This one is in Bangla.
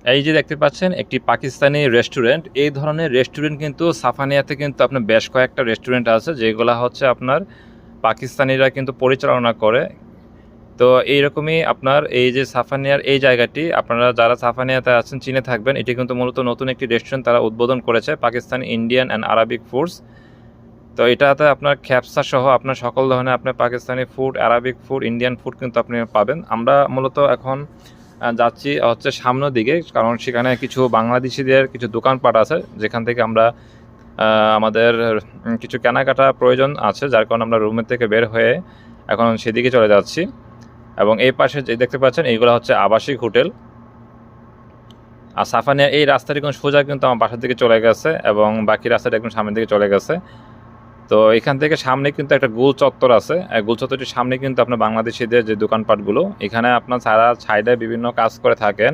এই যে দেখতে পাচ্ছেন একটি পাকিস্তানি রেস্টুরেন্ট। এই ধরনের রেস্টুরেন্ট কিন্তু সাফানিয়াতে কিন্তু আপনার বেশ কয়েকটা রেস্টুরেন্ট আছে, যেগুলা হচ্ছে আপনার পাকিস্তানিরা কিন্তু পরিচালনা করে। তো এইরকমই আপনার এই যে সাফানিয়ার এই জায়গাটি, আপনারা যারা সাফানিয়াতে আছেন চিনে থাকবেন। এটি কিন্তু মূলত নতুন একটি রেস্টুরেন্ট তারা উদ্বোধন করেছে, Pakistani Indian and Arabic foods. তো এটাতে আপনার খ্যাপসা সহ আপনার সকল ধরনের আপনার Pakistani food, Arabic food, Indian food কিন্তু আপনি পাবেন। আমরা মূলত এখন যাচ্ছি হচ্ছে সামনের দিকে, কারণ সেখানে কিছু বাংলাদেশিদের কিছু দোকানপাট আছে, যেখান থেকে আমরা আমাদের কিছু কেনাকাটা প্রয়োজন আছে, যার কারণে আমরা রুমের থেকে বের হয়ে এখন সেদিকে চলে যাচ্ছি। এবং এই পাশে যে দেখতে পাচ্ছেন এইগুলো হচ্ছে আবাসিক হোটেল। আর সাফানিয়ার এই রাস্তাটি কিন্তু সোজা কিন্তু আমার বাসার দিকে চলে গেছে, এবং বাকি রাস্তাটা একদম সামনের দিকে চলে গেছে। তো এখান থেকে সামনে কিন্তু একটা গোল চত্বর আছে। গোল চত্বরটির সামনে কিন্তু আপনার বাংলাদেশিদের যে দোকানপাটগুলো, এখানে আপনার সারা সাইডে বিভিন্ন কাজ করে থাকেন।